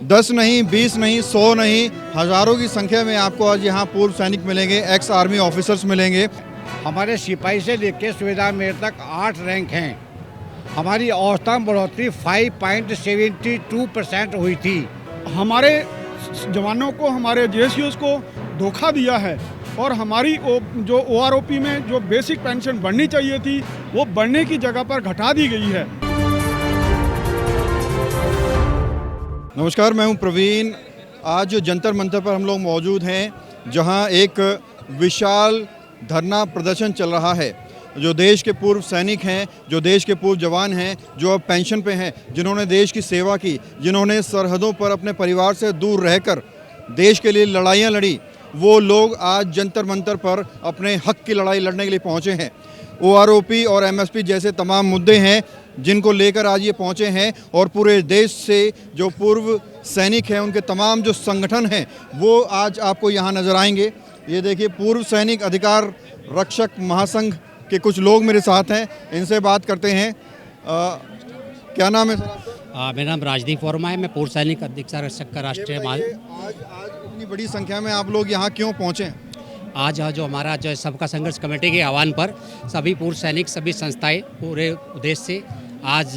10 नहीं, 20 नहीं, 100 नहीं, हज़ारों की संख्या में आपको आज यहाँ पूर्व सैनिक मिलेंगे, एक्स आर्मी ऑफिसर्स मिलेंगे। हमारे सिपाही से लेकर सुबेदार मेजर तक 8 रैंक हैं। हमारी औसतन बढ़ोतरी 5.72% हुई थी। हमारे जवानों को, हमारे जेएसयूज़ को धोखा दिया है और हमारी जो ओआरओपी में जो बेसिक पेंशन बढ़नी चाहिए थी वो बढ़ने की जगह पर घटा दी गई है। नमस्कार, मैं हूं प्रवीण। आज जंतर मंतर पर हम लोग मौजूद हैं, जहां एक विशाल धरना प्रदर्शन चल रहा है। जो देश के पूर्व सैनिक हैं, जो देश के पूर्व जवान हैं, जो अब पेंशन पे हैं, जिन्होंने देश की सेवा की, जिन्होंने सरहदों पर अपने परिवार से दूर रहकर देश के लिए लड़ाइयाँ लड़ी, वो लोग आज जंतर मंतर पर अपने हक की लड़ाई लड़ने के लिए पहुँचे हैं। ओआरओपी और एमएसपी जैसे तमाम मुद्दे हैं जिनको लेकर आज ये पहुँचे हैं, और पूरे देश से जो पूर्व सैनिक हैं, उनके तमाम जो संगठन हैं, वो आज आपको यहाँ नज़र आएंगे। ये देखिए, पूर्व सैनिक अधिकार रक्षक महासंघ के कुछ लोग मेरे साथ हैं, इनसे बात करते हैं। क्या नाम है सर आपका? मेरा नाम राजदीप वर्मा है। मैं पूर्व सैनिक अधिकार रक्षक का राष्ट्रीय आज इतनी बड़ी संख्या में आप लोग यहाँ क्यों पहुँचे हैं? आज जो हमारा जो सबका संघर्ष कमेटी के आह्वान पर सभी पूर्व सैनिक, सभी संस्थाएं पूरे देश से आज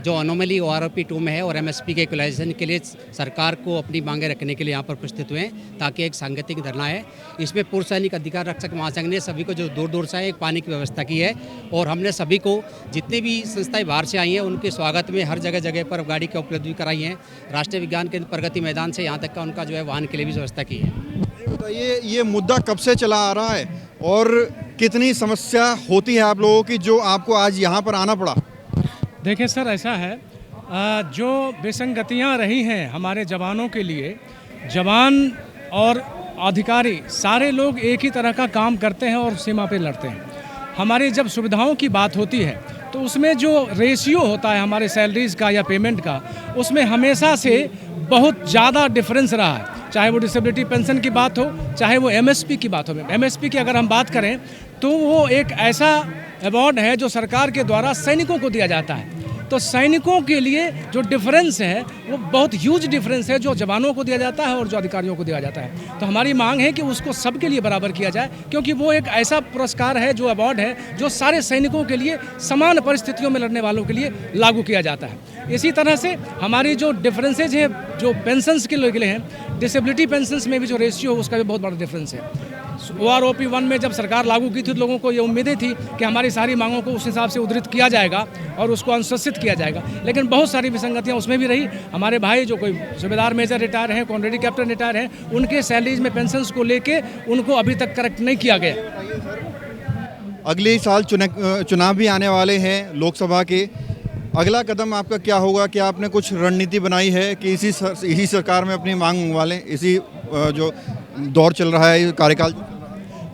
जो अनोमली ओआरओपी 2 में है और एमएसपी के इक्वलाइजेशन के लिए सरकार को अपनी मांगें रखने के लिए यहाँ पर उपस्थित हुए हैं, ताकि एक सांगठनिक धरना है। इसमें पूर्व सैनिक अधिकार रक्षक महासंघ ने सभी को जो दूर दूर से आए, एक पानी की व्यवस्था की है, और हमने सभी को जितनी भी संस्थाएं बाहर से आई हैं उनके स्वागत में हर जगह जगह पर गाड़ी की उपलब्धि कराई है। राष्ट्रीय विज्ञान केंद्र प्रगति मैदान से यहाँ तक का उनका जो है वाहन के लिए भी व्यवस्था की है। बताइए, ये मुद्दा कब से चला आ रहा है और कितनी समस्या होती है आप लोगों की जो आपको आज यहाँ पर आना पड़ा? देखिए सर, ऐसा है, जो विसंगतियाँ रही हैं हमारे जवानों के लिए, जवान और अधिकारी सारे लोग एक ही तरह का काम करते हैं और सीमा पे लड़ते हैं। हमारी जब सुविधाओं की बात होती है तो उसमें जो रेशियो होता है हमारे सैलरीज़ का या पेमेंट का, उसमें हमेशा से बहुत ज़्यादा डिफरेंस रहा है। चाहे वो डिसेबिलिटी पेंशन की बात हो, चाहे वो एमएसपी की बात हो। एमएसपी की अगर हम बात करें तो वो एक ऐसा अवार्ड है जो सरकार के द्वारा सैनिकों को दिया जाता है। तो सैनिकों के लिए जो डिफरेंस है वो बहुत ह्यूज डिफरेंस है, जो जवानों को दिया जाता है और जो अधिकारियों को दिया जाता है। तो हमारी मांग है कि उसको सबके लिए बराबर किया जाए, क्योंकि वो एक ऐसा पुरस्कार है, जो अवार्ड है, जो सारे सैनिकों के लिए समान परिस्थितियों में लड़ने वालों के लिए लागू किया जाता है। इसी तरह से हमारी जो डिफरेंसेज हैं, जो पेंशन्स के लिए हैं, डिसेबिलिटी पेंशन्स में भी जो रेशियो है उसका भी बहुत बड़ा डिफरेंस है। ओआरओपी 1 में जब सरकार लागू की थी तो लोगों को ये उम्मीदें थी कि हमारी सारी मांगों को उस हिसाब से उद्धृत किया जाएगा और उसको अनुशासित किया जाएगा, लेकिन बहुत सारी विसंगतियां उसमें भी रही। हमारे भाई जो कोई सुबेदार मेजर रिटायर हैं, कॉन्ट्रेडी कैप्टन रिटायर हैं, उनके सैलरीज में पेंशन्स को लेके उनको अभी तक करेक्ट नहीं किया गया। अगले साल चुनाव भी आने वाले हैं लोकसभा के। अगला कदम आपका क्या होगा? क्या आपने कुछ रणनीति बनाई है कि इसी सरकार में अपनी मांग मंगवा लें? इसी जो दौर चल रहा है, कार्यकाल?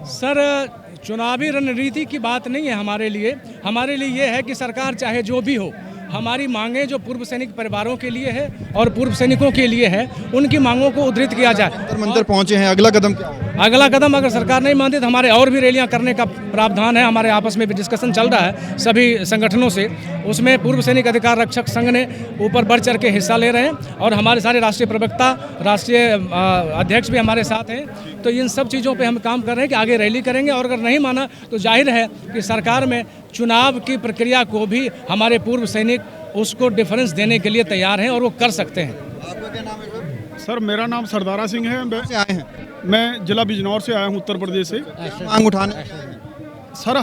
सर, चुनावी रणनीति की बात नहीं है हमारे लिए। हमारे लिए ये है कि सरकार चाहे जो भी हो, हमारी मांगें जो पूर्व सैनिक परिवारों के लिए है और पूर्व सैनिकों के लिए है, उनकी मांगों को उद्धृत किया जाए। मंतर पहुंचे हैं, अगला कदम क्या होगा? अगला कदम अगर सरकार नहीं मानती तो हमारे और भी रैलियां करने का प्रावधान है। हमारे आपस में भी डिस्कशन चल रहा है सभी संगठनों से। उसमें पूर्व सैनिक अधिकार रक्षक संघ ने ऊपर बढ़ चढ़ के हिस्सा ले रहे हैं, और हमारे सारे राष्ट्रीय प्रवक्ता, राष्ट्रीय अध्यक्ष भी हमारे साथ हैं। तो इन सब चीज़ों पे हम काम कर रहे हैं कि आगे रैली करेंगे, और अगर नहीं माना तो जाहिर है कि सरकार में चुनाव की प्रक्रिया को भी हमारे पूर्व सैनिक उसको डिफरेंस देने के लिए तैयार हैं और वो कर सकते हैं। आपका क्या नाम है सर? सर, मेरा नाम सरदारा सिंह है। आए हैं? मैं जिला बिजनौर से आया हूँ, उत्तर प्रदेश से। मांग उठाने सर,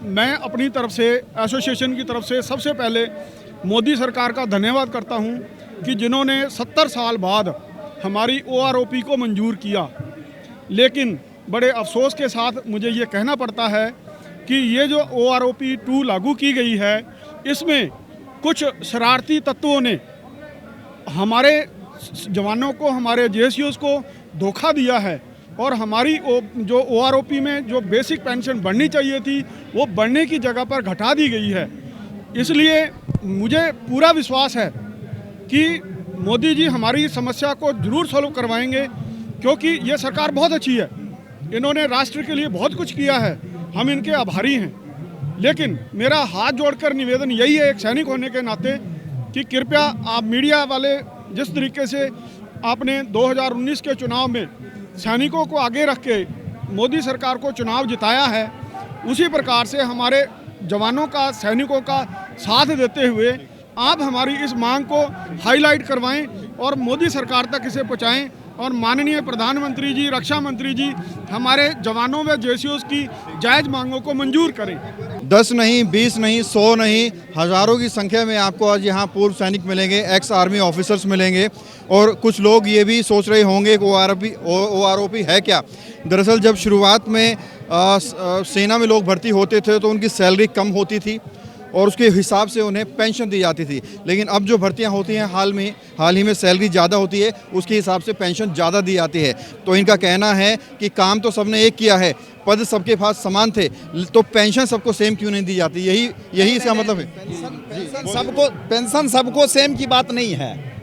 मैं अपनी तरफ से, एसोसिएशन की तरफ से सबसे पहले मोदी सरकार का धन्यवाद करता हूँ कि जिन्होंने 70 साल बाद हमारी ओआरओपी को मंजूर किया। लेकिन बड़े अफसोस के साथ मुझे ये कहना पड़ता है कि ये जो ओआरओपी 2 लागू की गई है, इसमें कुछ शरारती तत्वों ने हमारे जवानों को, हमारे जेएसयूज़ को धोखा दिया है, और हमारी जो ओआरओपी में जो बेसिक पेंशन बढ़नी चाहिए थी वो बढ़ने की जगह पर घटा दी गई है। इसलिए मुझे पूरा विश्वास है कि मोदी जी हमारी समस्या को ज़रूर सॉल्व करवाएंगे, क्योंकि ये सरकार बहुत अच्छी है। इन्होंने राष्ट्र के लिए बहुत कुछ किया है, हम इनके आभारी हैं। लेकिन मेरा हाथ जोड़कर निवेदन यही है, एक सैनिक होने के नाते, कि कृपया आप मीडिया वाले जिस तरीके से आपने 2019 के चुनाव में सैनिकों को आगे रख के मोदी सरकार को चुनाव जिताया है, उसी प्रकार से हमारे जवानों का, सैनिकों का साथ देते हुए आप हमारी इस मांग को हाईलाइट करवाएं और मोदी सरकार तक इसे पहुंचाएं और माननीय प्रधानमंत्री जी, रक्षा मंत्री जी हमारे जवानों व जेसीओस की जायज़ मांगों को मंजूर करें। 10 नहीं, 20 नहीं, 100 नहीं, हज़ारों की संख्या में आपको आज यहाँ पूर्व सैनिक मिलेंगे, एक्स आर्मी ऑफिसर्स मिलेंगे और कुछ लोग ये भी सोच रहे होंगे कि OROP है क्या। दरअसल जब शुरुआत में सेना में लोग भर्ती होते थे तो उनकी सैलरी कम होती थी और उसके हिसाब से उन्हें पेंशन दी जाती थी, लेकिन अब जो भर्तियां होती हैं हाल ही में सैलरी ज़्यादा होती है, उसके हिसाब से पेंशन ज़्यादा दी जाती है। तो इनका कहना है कि काम तो सबने एक किया है, पद सबके पास समान थे, तो पेंशन सबको सेम क्यों नहीं दी जाती। यही इसका मतलब है। पेंशन सबको सेम की बात नहीं है।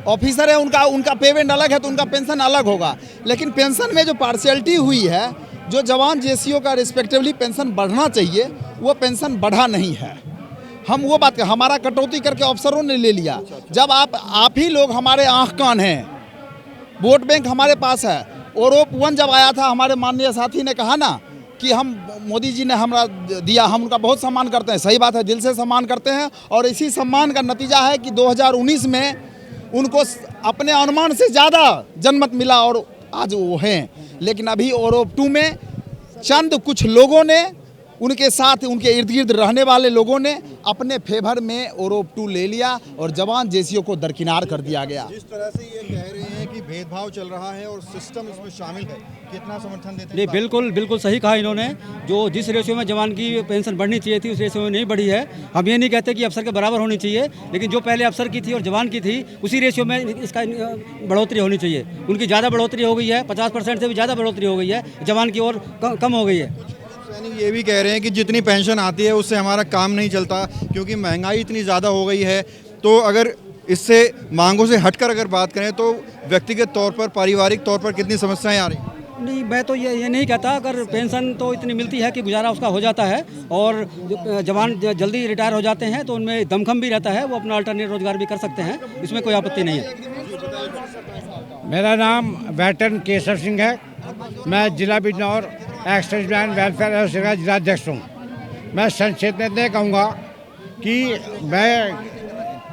ऑफिसर है, उनका पेमेंट अलग है तो उनका पेंशन अलग होगा, लेकिन पेंशन में जो पार्शियलिटी हुई है, जो जवान जेसीओ का रिस्पेक्टिवली पेंशन बढ़ना चाहिए वो पेंशन बढ़ा नहीं है। हम वो बात हमारा कटौती करके अफसरों ने ले लिया। जब आप ही लोग हमारे आँख कान हैं, वोट बैंक हमारे पास है। OROP 1 जब आया था, हमारे माननीय साथी ने कहा ना कि हम मोदी जी ने हमरा दिया, हम उनका बहुत सम्मान करते हैं। सही बात है, दिल से सम्मान करते हैं और इसी सम्मान का नतीजा है कि 2019 में उनको अपने अनुमान से ज़्यादा जनमत मिला और आज वो हैं। लेकिन अभी OROP 2 में चंद कुछ लोगों ने, उनके साथ उनके इर्द गिर्द रहने वाले लोगों ने अपने फेवर में OROP 2 ले लिया और जवान जेसीओ को दरकिनार कर दिया गया। जिस तरह से ये कह रहे हैं कि भेदभाव चल रहा है और सिस्टम इसमें शामिल है, कितना समर्थन देते हैं? नहीं, बिल्कुल सही कहा इन्होंने। जो जिस रेशियो में जवान की पेंशन बढ़नी चाहिए थी उस रेशियो में नहीं बढ़ी है। हम ये नहीं कहते कि अफसर के बराबर होनी चाहिए, लेकिन जो पहले अफसर की थी और जवान की थी उसी रेशियो में इसका बढ़ोतरी होनी चाहिए। उनकी ज़्यादा बढ़ोतरी हो गई है, 50% से भी ज़्यादा बढ़ोतरी हो गई है, जवान की और कम हो गई है। सैनिक ये भी कह रहे हैं कि जितनी पेंशन आती है उससे हमारा काम नहीं चलता, क्योंकि महंगाई इतनी ज़्यादा हो गई है। तो अगर इससे मांगों से हटकर अगर बात करें तो व्यक्तिगत तौर पर, पारिवारिक तौर पर कितनी समस्याएं आ रही हैं? नहीं, मैं तो ये नहीं कहता। अगर पेंशन तो इतनी मिलती है कि गुजारा उसका हो जाता है और जवान जल्दी रिटायर हो जाते हैं तो उनमें दमखम भी रहता है, वो अपना अल्टरनेट रोजगार भी कर सकते हैं, इसमें कोई आपत्ति नहीं है। मेरा नाम वेटरन केशव सिंह है। मैं जिला बिजनौर एक्सर्विसमैन वेलफेयर एसोसिएशन का जिलाध्यक्ष हूँ। मैं संक्षेप में इतना कहूँगा कि मैं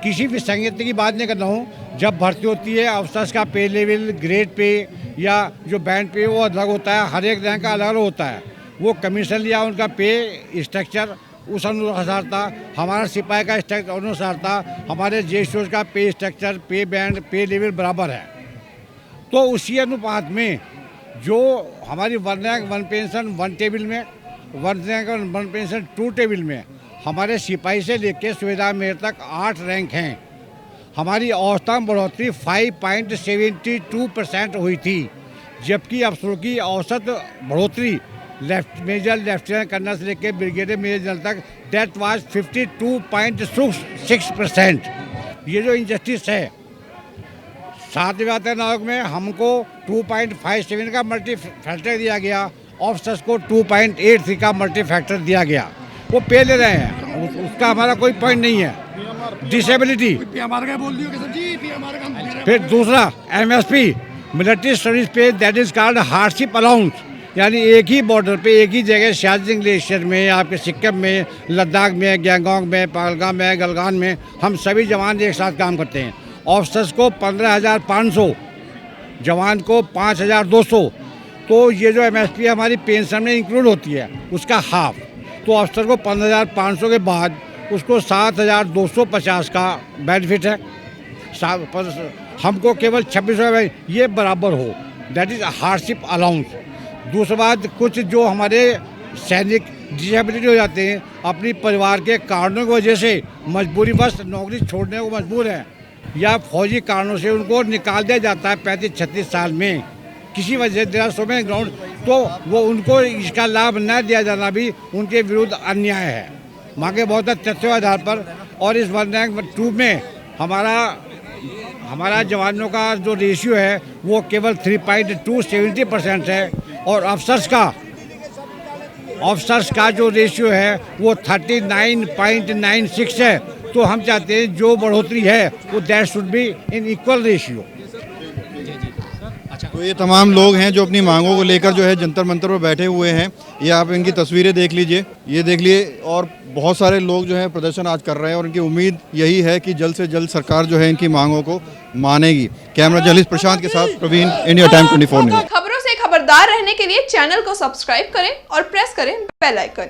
किसी भी संगठन की बात नहीं कर रहा हूँ। जब भर्ती होती है, अफसर्स का पे लेवल, ग्रेड पे या जो बैंड पे वो अलग होता है, हर एक रैंक का अलग अलग होता है। वो कमीशन या उनका पे स्ट्रक्चर उस अनुसार था, हमारा सिपाही का स्ट्रक्चर अनुसार था, हमारे जेसीओ का पे स्ट्रक्चर, पे बैंड, पे लेवल बराबर है। तो उसी अनुपात में जो हमारी one rank one pension one table में, one rank one pension 2 table में हमारे सिपाही से लेकर सुविधा मेयर तक 8 रैंक हैं। हमारी औसतन बढ़ोतरी 5.72% हुई थी, जबकि अफसरों की औसत बढ़ोतरी मेजर लेफ्टिनेंट कर्नल से लेकर ब्रिगेडियर मेजर तक दैट वाज 52.6%। ये जो इंजस्टिस है, सातवीं बात है नायक में हमको 2.57 का मल्टी फैक्टर दिया गया, ऑफिसर्स को 2.83 का मल्टी फैक्टर दिया गया। वो पे ले रहे हैं, उसका हमारा कोई पॉइंट नहीं है। डिसेबिलिटी, फिर दूसरा MSP मिलिट्री सर्विस पे, that is called hardship allowance, यानी एक ही बॉर्डर पे, एक ही जगह सियाचिन ग्लेशियर में, आपके सिक्किम में, लद्दाख में, गैंगटॉक में, पहलगाम में, गलगान में हम सभी जवान एक साथ काम करते हैं। ऑफिसर्स को 15,500, जवान को 5,200। तो ये जो MSP हमारी पेंशन में इंक्लूड होती है उसका हाफ, तो अफसर को 15,500 के बाद उसको 7,250 का बेनिफिट है। हमको केवल 2600 ये बराबर हो, दैट इज़ हार्डशिप अलाउंस। दूसरी बात, कुछ जो हमारे सैनिक डिसेबिलिटी हो जाते हैं, अपनी परिवार के कारणों की वजह से मजबूरीवश नौकरी छोड़ने को मजबूर है, या फौजी कारणों से उनको निकाल दिया जाता है 35-36 साल में किसी वजह से में ग्राउंड, तो वो उनको इसका लाभ न दिया जाना भी उनके विरुद्ध अन्याय है। मांगे बहुत तथ्यों के आधार पर, और इस वन रैंक 2 में हमारा जवानों का जो रेशियो है वो केवल 3.270% है, और अफसर्स का जो रेशियो है वो 39.96 है। तो हम चाहते हैं जो बढ़ोतरी है वो that should be in equal ratio. तो ये तमाम लोग हैं जो अपनी मांगों को लेकर जो है जंतर मंतर पर बैठे हुए हैं। ये आप इनकी तस्वीरें देख लीजिए, ये देख लिए, और बहुत सारे लोग जो है प्रदर्शन आज कर रहे हैं और इनकी उम्मीद यही है कि जल्द से जल्द सरकार जो है इनकी मांगों को मानेगी। कैमरा जर्नलिस्ट प्रशांत के साथ प्रवीण, इंडिया टाइम 24 न्यूज़। खबरों से खबरदार रहने के लिए चैनल को सब्सक्राइब करें और प्रेस करें बेल आइकन।